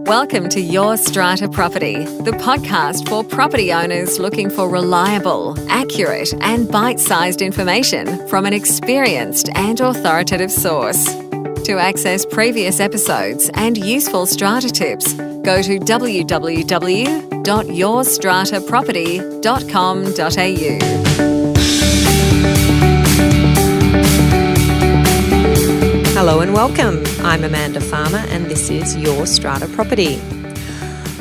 Welcome to Your Strata Property, the podcast for property owners looking for reliable, accurate, and bite-sized information from an experienced and authoritative source. To access previous episodes and useful strata tips, go to www.yourstrataproperty.com.au. Hello and welcome. I'm Amanda Farmer and this is Your Strata Property.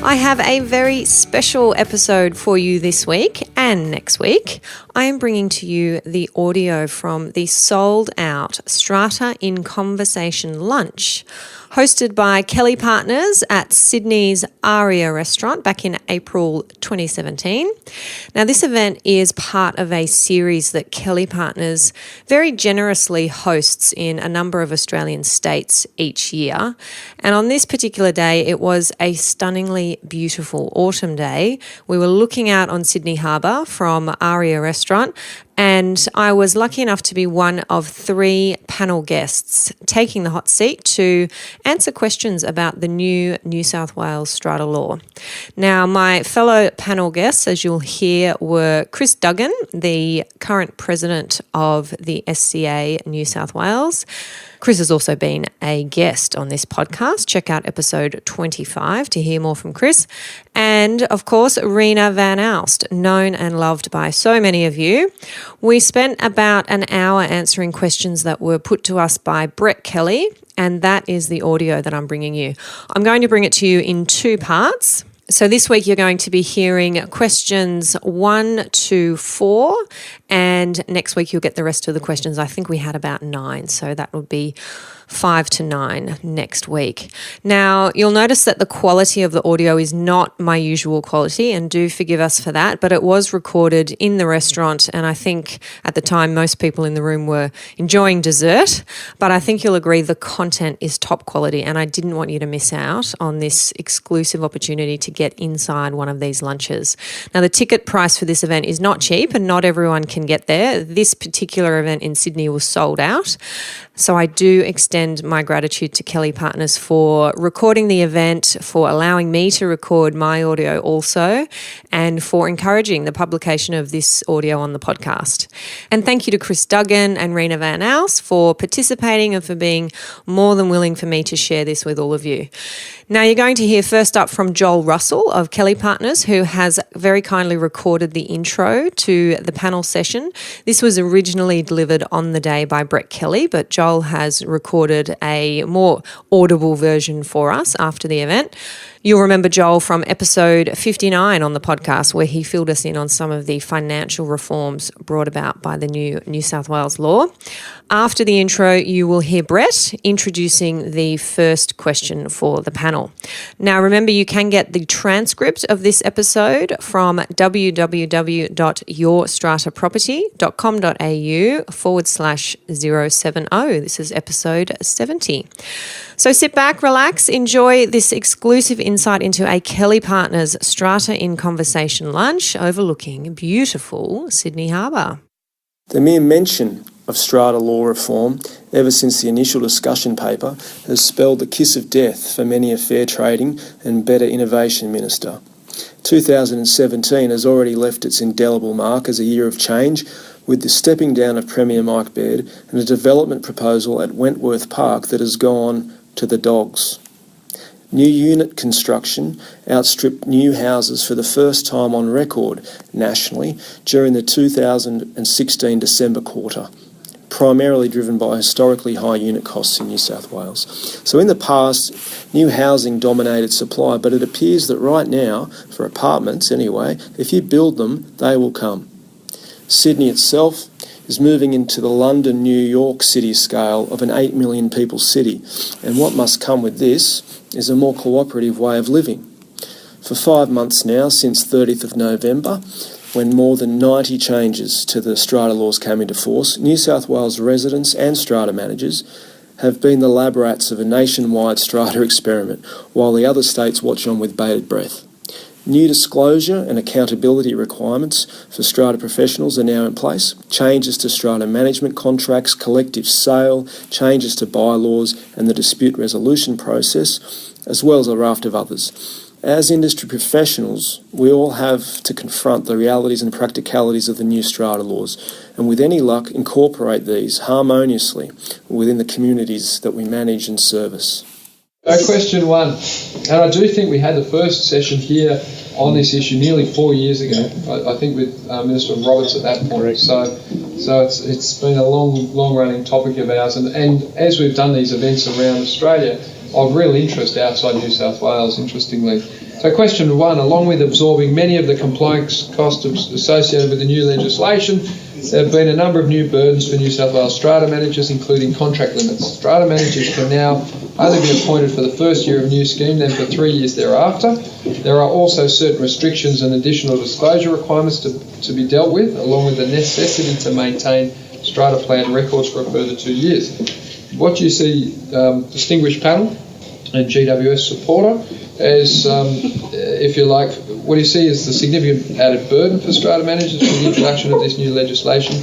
I have a very special episode for you this week and next week. I am bringing to you the audio from the sold-out Strata in Conversation lunch hosted by Kelly Partners at Sydney's Aria restaurant back in April 2017. Now, this event is part of a series that Kelly Partners very generously hosts in a number of Australian states each year. And on this particular day, it was a stunningly beautiful autumn day. We were looking out on Sydney Harbour from Aria restaurant, and I was lucky enough to be one of 3 panel guests taking the hot seat to answer questions about the new New South Wales Strata Law. Now, my fellow panel guests, as you'll hear, were Chris Duggan, the current president of the SCA New South Wales. Chris has also been a guest on this podcast. Check out episode 25 to hear more from Chris. And, of course, Rena Van Alst, known and loved by so many of you. We spent about an hour answering questions that were put to us by Brett Kelly, and that is the audio that I'm bringing you. I'm going to bring it to you in 2 parts. So this week you're going to be hearing questions 1 to 4, and next week you'll get the rest of the questions. I think we had about 9, so that would be 5 to 9 next week. Now, you'll notice that the quality of the audio is not my usual quality, and do forgive us for that, but it was recorded in the restaurant, and I think at the time most people in the room were enjoying dessert, but I think you'll agree the content is top quality, and I didn't want you to miss out on this exclusive opportunity to get inside one of these lunches. Now, the ticket price for this event is not cheap, and not everyone can get there. This particular event in Sydney was sold out. So I do extend my gratitude to Kelly Partners for recording the event, for allowing me to record my audio also, and for encouraging the publication of this audio on the podcast. And thank you to Chris Duggan and Rena Van Alst for participating and for being more than willing for me to share this with all of you. Now, you're going to hear first up from Joel Russell of Kelly Partners, who has very kindly recorded the intro to the panel session. This was originally delivered on the day by Brett Kelly, but Joel has recorded a more audible version for us after the event. You'll remember Joel from episode 59 on the podcast, where he filled us in on some of the financial reforms brought about by the new New South Wales law. After the intro, you will hear Brett introducing the first question for the panel. Now, remember, you can get the transcript of this episode from www.yourstrataproperty.com.au/070. This is episode 70. So sit back, relax, enjoy this exclusive insight into a Kelly Partners Strata in Conversation lunch overlooking beautiful Sydney Harbour. The mere mention of Strata Law Reform, ever since the initial discussion paper, has spelled the kiss of death for many a fair trading and better innovation minister. 2017 has already left its indelible mark as a year of change, with the stepping down of Premier Mike Baird and a development proposal at Wentworth Park that has gone to the dogs. New unit construction outstripped new houses for the first time on record nationally during the 2016 December quarter, primarily driven by historically high unit costs in New South Wales. So in the past, new housing dominated supply, but it appears that right now, for apartments anyway, if you build them, they will come. Sydney itself is moving into the London, New York city scale of an 8 million people city, and what must come with this is a more cooperative way of living. For 5 months now, since 30th of November, when more than 90 changes to the strata laws came into force, New South Wales residents and strata managers have been the lab rats of a nationwide strata experiment, while the other states watch on with bated breath. New disclosure and accountability requirements for strata professionals are now in place. Changes to strata management contracts, collective sale, changes to bylaws and the dispute resolution process as well as a raft of others. As industry professionals, we all have to confront the realities and practicalities of the new strata laws, and with any luck, incorporate these harmoniously within the communities that we manage and service. Question one, and I do think we had the first session here on this issue nearly 4 years ago. I think with Minister Roberts at that point. So it's been a long-running topic of ours, and as we've done these events around Australia, of real interest outside New South Wales, interestingly. So question one, along with absorbing many of the compliance costs associated with the new legislation, there have been a number of new burdens for New South Wales strata managers, including contract limits. Strata managers can now only be appointed for the first year of new scheme, then for 3 years thereafter. There are also certain restrictions and additional disclosure requirements to be dealt with, along with the necessity to maintain strata plan records for a further 2 years. What do you see, distinguished panel and GWS supporter, as, if you like, what do you see as the significant added burden for strata managers with the introduction of this new legislation?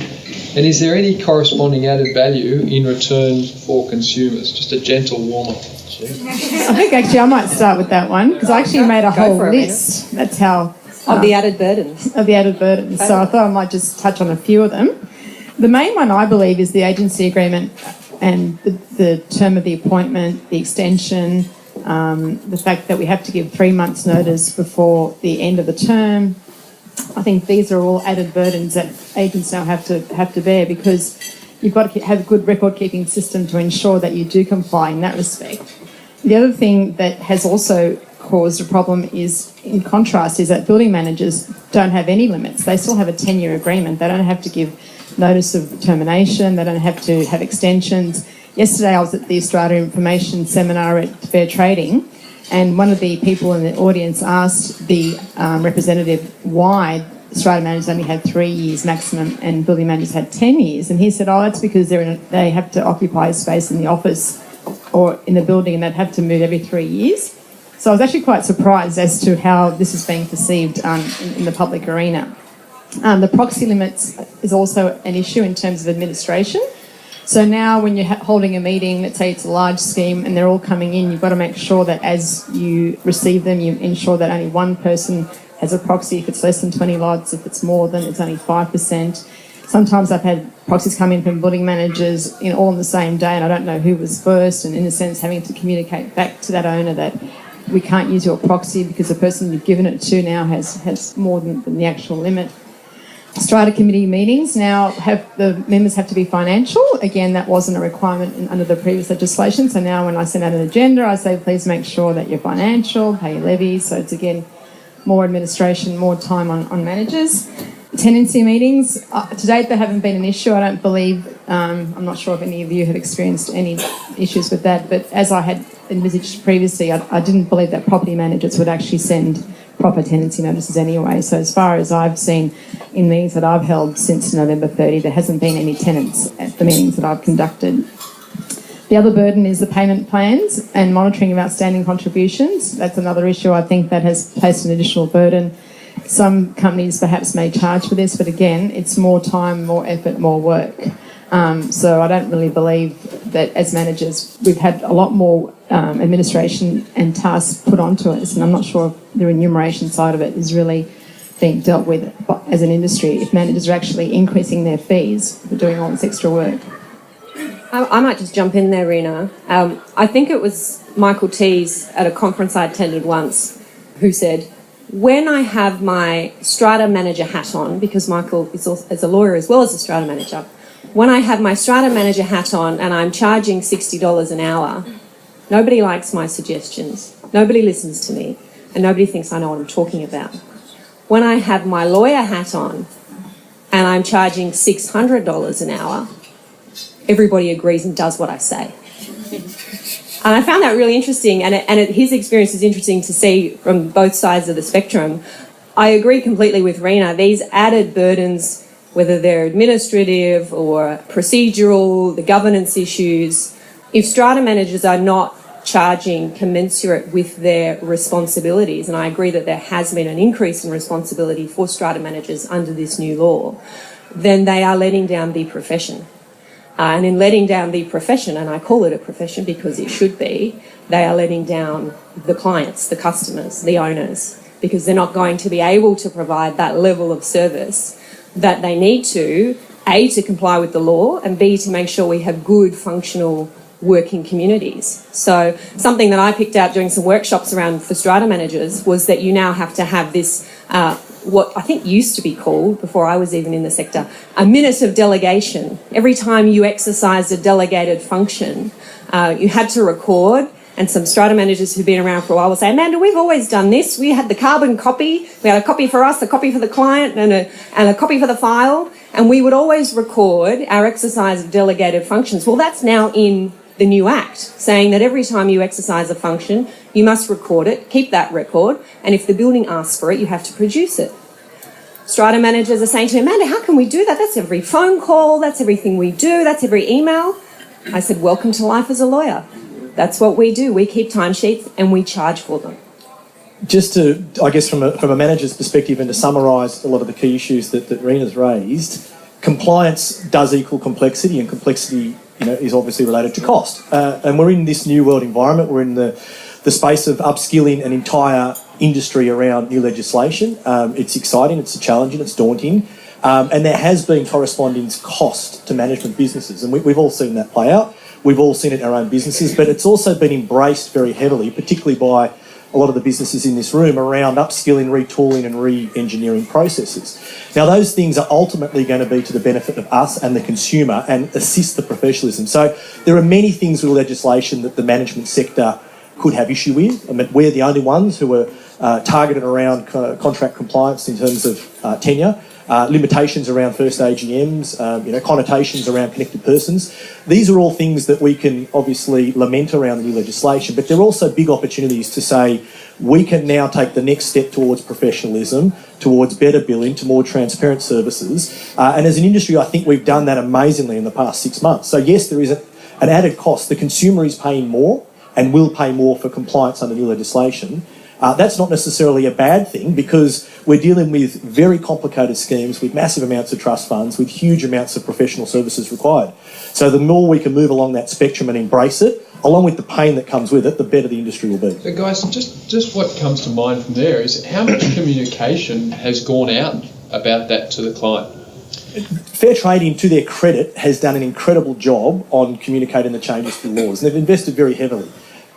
And is there any corresponding added value in return for consumers? Just a gentle warm-up. I think actually I might start with that one, because I actually made a whole list. That's how... Of the added burdens. Of the added burdens. So I thought I might just touch on a few of them. The main one, I believe, is the agency agreement and the term of the appointment, the extension, the fact that we have to give 3 months' notice before the end of the term. I think these are all added burdens that agents now have to bear, because you've got to have a good record-keeping system to ensure that you do comply in that respect. The other thing that has also caused a problem is, in contrast, is that building managers don't have any limits. They still have a 10-year agreement. They don't have to give notice of termination. They don't have to have extensions. Yesterday I was at the Strata Information Seminar at Fair Trading, and one of the people in the audience asked the representative why strata managers only had 3 years maximum and building managers had 10 years. And he said, that's because they have to occupy space in the office or in the building, and they'd have to move every 3 years. So I was actually quite surprised as to how this is being perceived in the public arena. The proxy limits is also an issue in terms of administration. So now when you're holding a meeting, let's say it's a large scheme and they're all coming in, you've got to make sure that as you receive them, you ensure that only one person has a proxy. If it's less than 20 lots, if it's more than, it's only 5%. Sometimes I've had proxies come in from building managers all on the same day, and I don't know who was first, and in a sense having to communicate back to that owner that we can't use your proxy because the person you've given it to now has more than the actual limit. Strata committee meetings now the members have to be financial. Again, that wasn't a requirement under the previous legislation. So now when I send out an agenda, I say, please make sure that you're financial, pay your levies. So it's, again, more administration, more time on managers. Tenancy meetings, to date, there haven't been an issue. I don't believe, I'm not sure if any of you have experienced any issues with that, but as I had envisaged previously, I didn't believe that property managers would actually send proper tenancy notices anyway. So as far as I've seen in meetings that I've held since November 30, there hasn't been any tenants at the meetings that I've conducted. The other burden is the payment plans and monitoring of outstanding contributions. That's another issue I think that has placed an additional burden. Some companies perhaps may charge for this, but again, it's more time, more effort, more work. So I don't really believe that as managers we've had a lot more administration and tasks put onto us, and I'm not sure if the remuneration side of it is really being dealt with as an industry, if managers are actually increasing their fees for doing all this extra work. I might just jump in there, Rena. I think it was Michael Tees at a conference I attended once who said, when I have my strata manager hat on, because Michael is a lawyer as well as a strata manager, when I have my strata manager hat on and I'm charging $60 an hour, nobody likes my suggestions, nobody listens to me, and nobody thinks I know what I'm talking about. When I have my lawyer hat on and I'm charging $600 an hour, everybody agrees and does what I say. And I found that really interesting, and his experience is interesting to see from both sides of the spectrum. I agree completely with Rena. These added burdens, whether they're administrative or procedural, the governance issues, if strata managers are not charging commensurate with their responsibilities, and I agree that there has been an increase in responsibility for strata managers under this new law, then they are letting down the profession. And in letting down the profession, and I call it a profession because it should be, they are letting down the clients, the customers, the owners, because they're not going to be able to provide that level of service that they need to, A, to comply with the law, and B, to make sure we have good, functional working communities. So something that I picked out doing some workshops around for strata managers was that you now have to have this, what I think used to be called, before I was even in the sector, a minute of delegation. Every time you exercised a delegated function, you had to record. And some strata managers who've been around for a while will say, Amanda, we've always done this. We had the carbon copy. We had a copy for us, a copy for the client, and a copy for the file. And we would always record our exercise of delegated functions. Well, that's now in the new Act, saying that every time you exercise a function, you must record it, keep that record, and if the building asks for it, you have to produce it. Strata managers are saying to me, Amanda, how can we do that? That's every phone call, that's everything we do, that's every email. I said, welcome to life as a lawyer. That's what we do. We keep timesheets and we charge for them. Just to, I guess, from a manager's perspective and to summarise a lot of the key issues that Rena's raised, compliance does equal complexity, and complexity, is obviously related to cost. And we're in this new world environment. We're in the space of upskilling an entire industry around new legislation. It's exciting, it's challenging, it's daunting. And there has been corresponding cost to management businesses, and we've all seen that play out. We've all seen it in our own businesses, but it's also been embraced very heavily, particularly by a lot of the businesses in this room, around upskilling, retooling and re-engineering processes. Now, those things are ultimately going to be to the benefit of us and the consumer and assist the professionalism. So there are many things with legislation that the management sector could have issue with. I mean, we're the only ones who are targeted around contract compliance in terms of tenure. Limitations around first AGMs, connotations around connected persons. These are all things that we can obviously lament around the new legislation, but they're also big opportunities to say we can now take the next step towards professionalism, towards better billing, to more transparent services. And as an industry, I think we've done that amazingly in the past 6 months. So yes, there is an added cost. The consumer is paying more and will pay more for compliance under new legislation. That's not necessarily a bad thing, because we're dealing with very complicated schemes with massive amounts of trust funds, with huge amounts of professional services required. So the more we can move along that spectrum and embrace it, along with the pain that comes with it, the better the industry will be. So guys, just what comes to mind from there is how much communication has gone out about that to the client? Fair Trading, to their credit, has done an incredible job on communicating the changes to the laws, and they've invested very heavily.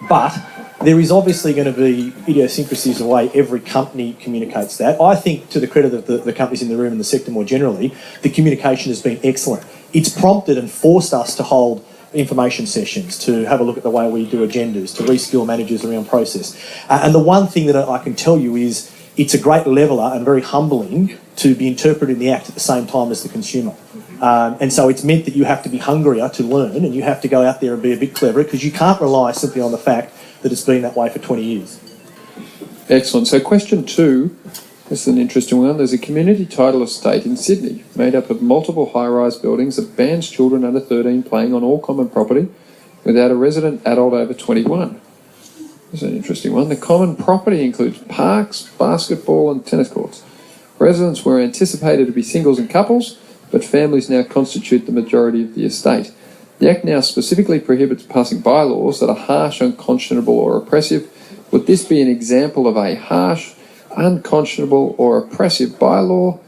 But there is obviously going to be idiosyncrasies of the way every company communicates that. I think, to the credit of the companies in the room and the sector more generally, the communication has been excellent. It's prompted and forced us to hold information sessions, to have a look at the way we do agendas, to reskill managers around process. And the one thing that I can tell you is it's a great leveller and very humbling to be interpreting the Act at the same time as the consumer. And so it's meant that you have to be hungrier to learn, and you have to go out there and be a bit cleverer, because you can't rely simply on the fact that it's been that way for 20 years. Excellent. So question 2, this is an interesting one. There's a community title estate in Sydney made up of multiple high-rise buildings that bans children under 13 playing on all common property without a resident adult over 21. This is an interesting one. The common property includes parks, basketball and tennis courts. Residents were anticipated to be singles and couples, but families now constitute the majority of the estate. The Act now specifically prohibits passing bylaws that are harsh, unconscionable or oppressive. Would this be an example of a harsh, unconscionable or oppressive bylaw?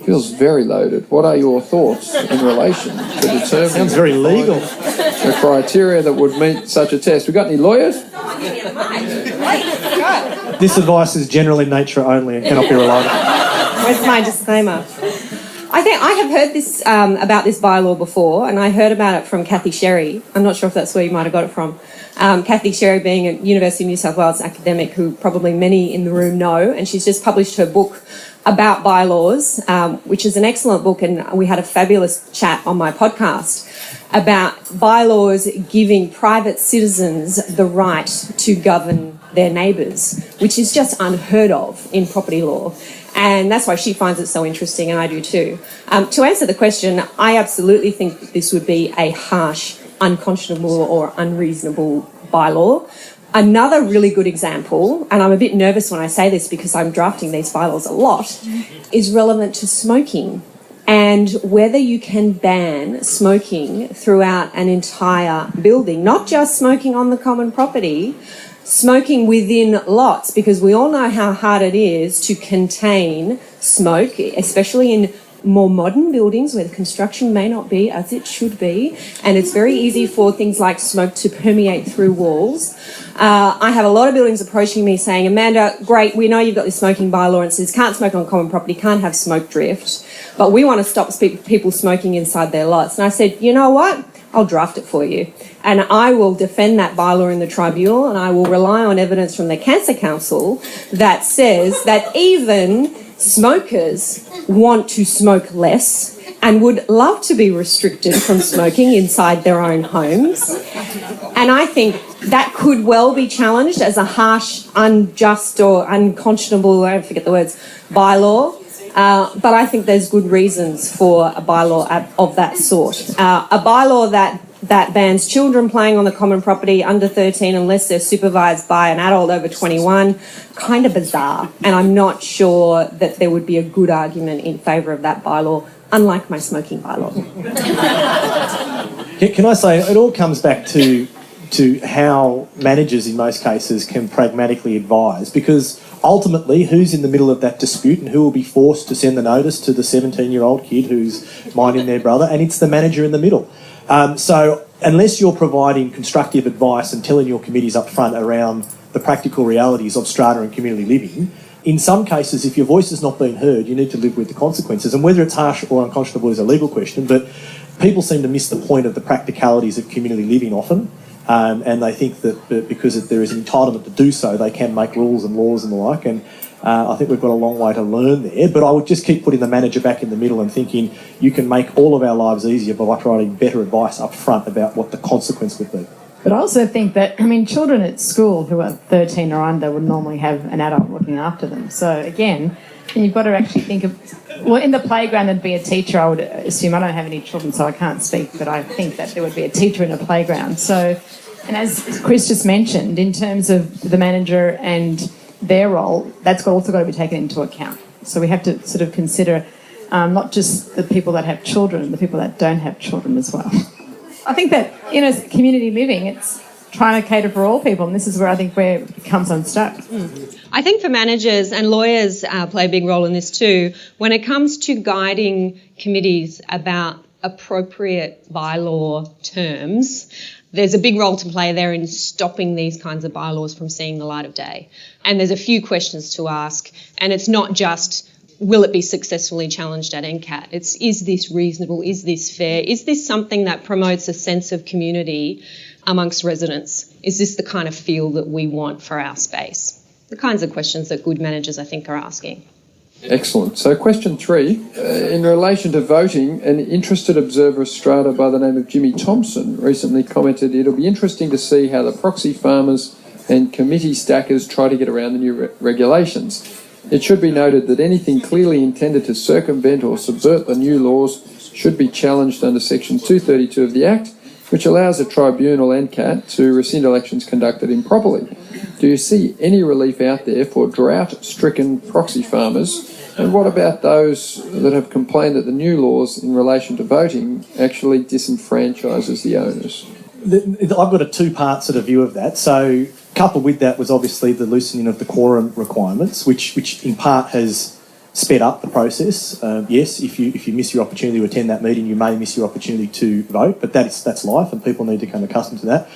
Feels very loaded. What are your thoughts in relation to determining... Sounds very legal. ...the criteria that would meet such a test? We got any lawyers? This advice is general in nature only and cannot be relied on. Where's my disclaimer? I think I have heard this about this bylaw before, and I heard about it from Kathy Sherry. I'm not sure if that's where you might have got it from. Kathy Sherry being a University of New South Wales academic who probably many in the room know, and she's just published her book about bylaws, which is an excellent book, and we had a fabulous chat on my podcast about bylaws giving private citizens the right to govern their neighbours, which is just unheard of in property law. And that's why she finds it so interesting, and I do too. To answer the question, I absolutely think that this would be a harsh, unconscionable or unreasonable bylaw. Another really good example, and I'm a bit nervous when I say this because I'm drafting these bylaws a lot, is relevant to smoking and whether you can ban smoking throughout an entire building, not just smoking on the common property, smoking within lots, because we all know how hard it is to contain smoke, especially in more modern buildings where the construction may not be as it should be, and it's very easy for things like smoke to permeate through walls. I have a lot of buildings approaching me saying, Amanda, great, we know you've got this smoking bylaw and says can't smoke on common property, can't have smoke drift, but we want to stop people smoking inside their lots. And I said, you know what? I'll draft it for you. And I will defend that bylaw in the tribunal, and I will rely on evidence from the Cancer Council that says that even smokers want to smoke less and would love to be restricted from smoking inside their own homes. And I think that could well be challenged as a harsh, unjust or unconscionable, I forget the words, bylaw. But I think there's good reasons for a bylaw of that sort. A bylaw that bans children playing on the common property under 13 unless they're supervised by an adult over 21, kind of bizarre. And I'm not sure that there would be a good argument in favour of that bylaw, unlike my smoking bylaw. Can I say, it all comes back to how managers in most cases can pragmatically advise, because ultimately who's in the middle of that dispute and who will be forced to send the notice to the 17-year-old kid who's minding their brother, and it's the manager in the middle. So unless you're providing constructive advice and telling your committees up front around the practical realities of strata and community living, in some cases, if your voice has not been heard, you need to live with the consequences. And whether it's harsh or unconscionable is a legal question, but people seem to miss the point of the practicalities of community living often. And they think that because there is an entitlement to do so, they can make rules and laws and the like. And I think we've got a long way to learn there. But I would just keep putting the manager back in the middle and thinking you can make all of our lives easier by providing better advice up front about what the consequence would be. But I also think that, children at school who are 13 or under would normally have an adult looking after them. So again, you've got to actually think of, well, in the playground there'd be a teacher, I would assume. I don't have any children, so I can't speak, but I think that there would be a teacher in a playground. So, and as Chris just mentioned, in terms of the manager and their role, that's also got to be taken into account. So we have to sort of consider not just the people that have children, the people that don't have children as well. I think that in community living, it's trying to cater for all people, and this is where I think where it becomes unstuck. I think for managers and lawyers play a big role in this too. When it comes to guiding committees about appropriate bylaw terms, there's a big role to play there in stopping these kinds of bylaws from seeing the light of day. And there's a few questions to ask, and it's not just will it be successfully challenged at NCAT? It's, is this reasonable? Is this fair? Is this something that promotes a sense of community amongst residents? Is this the kind of feel that we want for our space? The kinds of questions that good managers, I think, are asking. Excellent. So question 3, in relation to voting, an interested observer of Strata by the name of Jimmy Thompson recently commented, it'll be interesting to see how the proxy farmers and committee stackers try to get around the new regulations. It should be noted that anything clearly intended to circumvent or subvert the new laws should be challenged under Section 232 of the Act, which allows a tribunal, NCAT, to rescind elections conducted improperly. Do you see any relief out there for drought-stricken proxy farmers? And what about those that have complained that the new laws in relation to voting actually disenfranchises the owners? I've got a two-part sort of view of that. So coupled with that was obviously the loosening of the quorum requirements, which in part has sped up the process. Yes, if you miss your opportunity to attend that meeting, you may miss your opportunity to vote, but that's life and people need to become accustomed to that.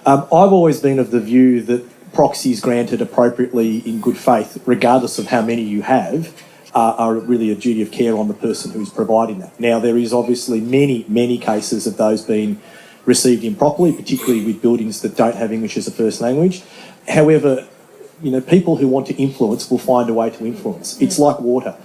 I've always been of the view that proxies granted appropriately in good faith, regardless of how many you have, are really a duty of care on the person who's providing that. Now, there is obviously many cases of those being received improperly, particularly with buildings that don't have English as a first language. However, people who want to influence will find a way to influence. It's like water.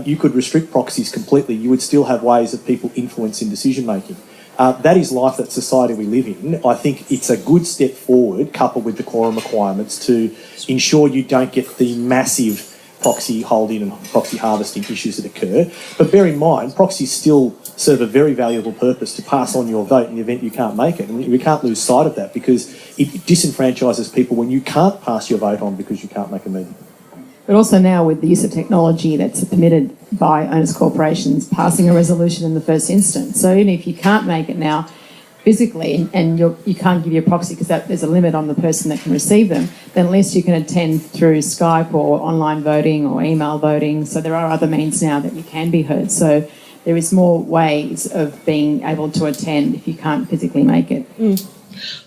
You could restrict proxies completely. You would still have ways of people influencing decision making. That is life, that society we live in. I think it's a good step forward, coupled with the quorum requirements, to ensure you don't get the massive proxy holding and proxy harvesting issues that occur. But bear in mind, proxies still serve a very valuable purpose to pass on your vote in the event you can't make it. And we can't lose sight of that, because it disenfranchises people when you can't pass your vote on because you can't make a meeting. But also now with the use of technology that's permitted by owners' corporations passing a resolution in the first instance. So even if you can't make it now physically and you can't give your proxy because there's a limit on the person that can receive them, then at least you can attend through Skype or online voting or email voting. So there are other means now that you can be heard. So there is more ways of being able to attend if you can't physically make it.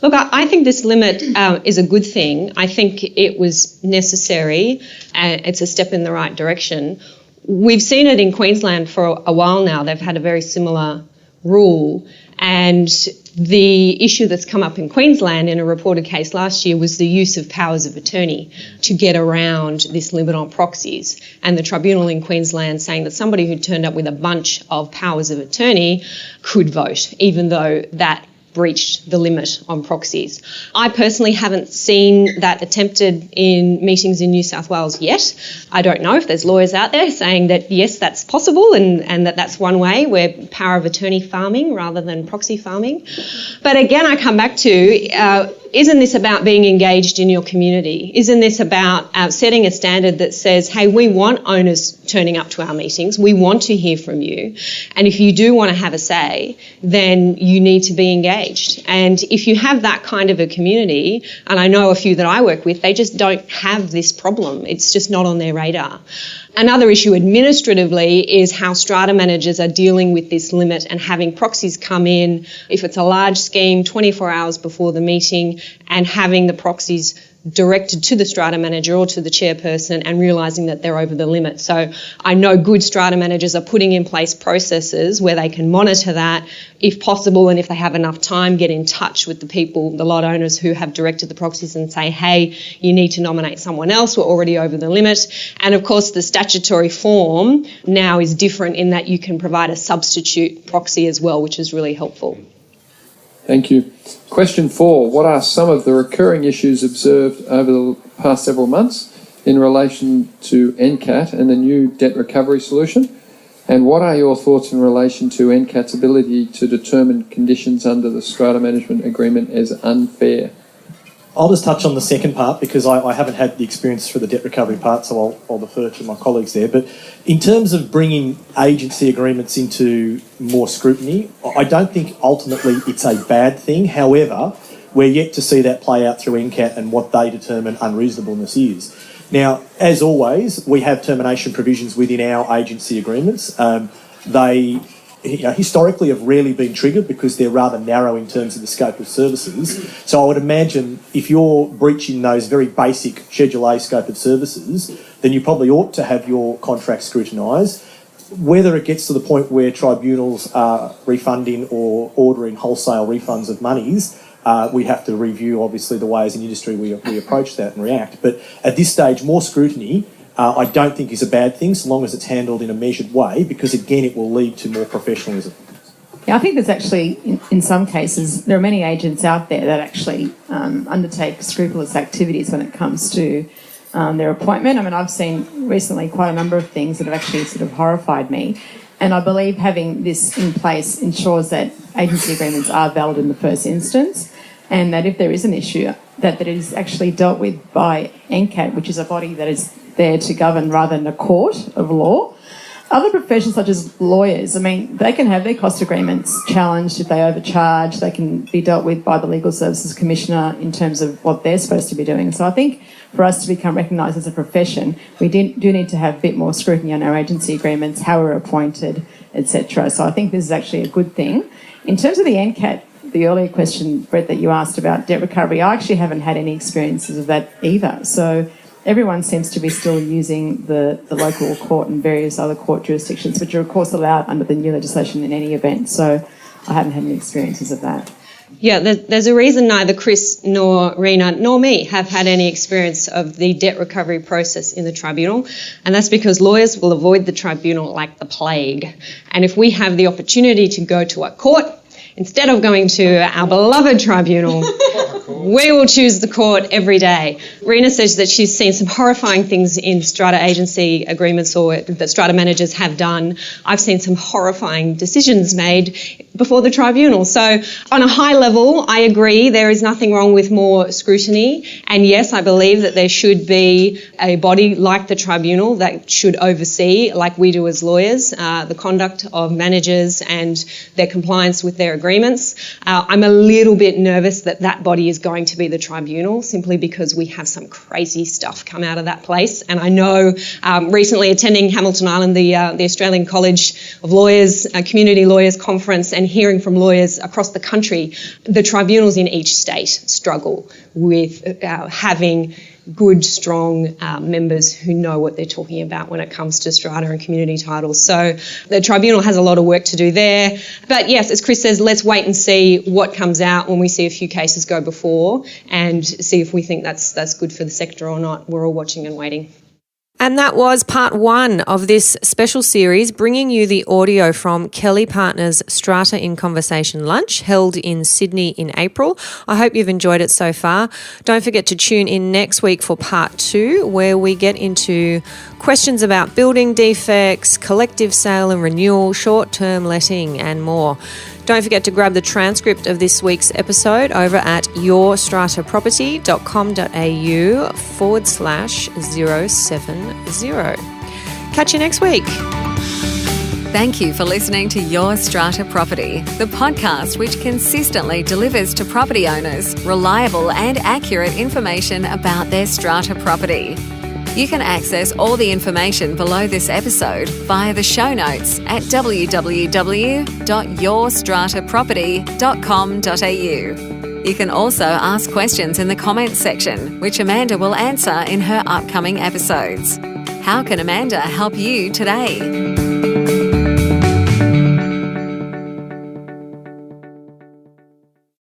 Look, I think this limit is a good thing. I think it was necessary and it's a step in the right direction. We've seen it in Queensland for a while now. They've had a very similar rule, and the issue that's come up in Queensland in a reported case last year was the use of powers of attorney to get around this limit on proxies, and the tribunal in Queensland saying that somebody who turned up with a bunch of powers of attorney could vote, even though that breached the limit on proxies. I personally haven't seen that attempted in meetings in New South Wales yet. I don't know if there's lawyers out there saying that yes, that's possible and that's one way where power of attorney farming rather than proxy farming. But again, I come back to isn't this about being engaged in your community? Isn't this about setting a standard that says, hey, we want owners turning up to our meetings, we want to hear from you, and if you do want to have a say, then you need to be engaged. And if you have that kind of a community, and I know a few that I work with, they just don't have this problem. It's just not on their radar. Another issue administratively is how strata managers are dealing with this limit and having proxies come in, if it's a large scheme, 24 hours before the meeting, and having the proxies directed to the strata manager or to the chairperson and realising that they're over the limit. So I know good strata managers are putting in place processes where they can monitor that if possible, and if they have enough time, get in touch with the people, the lot owners who have directed the proxies and say, hey, you need to nominate someone else, we're already over the limit. And of course the statutory form now is different in that you can provide a substitute proxy as well, which is really helpful. Thank you. Question 4. What are some of the recurring issues observed over the past several months in relation to NCAT and the new debt recovery solution? And what are your thoughts in relation to NCAT's ability to determine conditions under the strata management agreement as unfair? I'll just touch on the second part because I haven't had the experience for the debt recovery part, so I'll defer to my colleagues there. But in terms of bringing agency agreements into more scrutiny, I don't think ultimately it's a bad thing. However, we're yet to see that play out through NCAT and what they determine unreasonableness is. Now, as always, we have termination provisions within our agency agreements. They historically have rarely been triggered because they're rather narrow in terms of the scope of services. So I would imagine if you're breaching those very basic Schedule A scope of services, then you probably ought to have your contract scrutinised. Whether it gets to the point where tribunals are refunding or ordering wholesale refunds of monies, we have to review, obviously, the way as an industry we approach that and react. But at this stage, more scrutiny I don't think is a bad thing, so long as it's handled in a measured way, because again, it will lead to more professionalism. Yeah, I think there's actually, in some cases, there are many agents out there that actually undertake scrupulous activities when it comes to their appointment. I mean, I've seen recently quite a number of things that have actually sort of horrified me, and I believe having this in place ensures that agency agreements are valid in the first instance, and that if there is an issue, that it is actually dealt with by NCAT, which is a body that is there to govern rather than a court of law. Other professions such as lawyers, I mean, they can have their cost agreements challenged if they overcharge. They can be dealt with by the Legal Services Commissioner in terms of what they're supposed to be doing. So I think for us to become recognised as a profession, we do need to have a bit more scrutiny on our agency agreements, how we're appointed, etc. So I think this is actually a good thing. In terms of the NCAT, the earlier question, Brett, that you asked about debt recovery, I actually haven't had any experiences of that either. So everyone seems to be still using the local court and various other court jurisdictions, which are of course allowed under the new legislation in any event. So I haven't had any experiences of that. Yeah, there's a reason neither Chris nor Rena nor me have had any experience of the debt recovery process in the tribunal, and that's because lawyers will avoid the tribunal like the plague. And if we have the opportunity to go to a court, instead of going to our beloved tribunal, We will choose the court every day. Rena says that she's seen some horrifying things in strata agency agreements or that strata managers have done. I've seen some horrifying decisions made before the tribunal. So on a high level, I agree there is nothing wrong with more scrutiny. And yes, I believe that there should be a body like the tribunal that should oversee, like we do as lawyers, the conduct of managers and their compliance with their agreements. I'm a little bit nervous that that body is going to be the tribunal, simply because we have some crazy stuff come out of that place. And I know recently attending Hamilton Island, the Australian College of Lawyers, Community Lawyers Conference, and hearing from lawyers across the country, the tribunals in each state struggle with having good, strong members who know what they're talking about when it comes to strata and community titles. So the tribunal has a lot of work to do there. But yes, as Chris says, let's wait and see what comes out when we see a few cases go before and see if we think that's good for the sector or not. We're all watching and waiting. And that was part 1 of this special series, bringing you the audio from Kelly Partners' Strata in Conversation lunch held in Sydney in April. I hope you've enjoyed it so far. Don't forget to tune in next week for part 2, where we get into questions about building defects, collective sale and renewal, short-term letting and more. Don't forget to grab the transcript of this week's episode over at yourstrataproperty.com.au/070. Catch you next week. Thank you for listening to Your Strata Property, the podcast which consistently delivers to property owners reliable and accurate information about their strata property. You can access all the information below this episode via the show notes at www.yourstrataproperty.com.au. You can also ask questions in the comments section, which Amanda will answer in her upcoming episodes. How can Amanda help you today?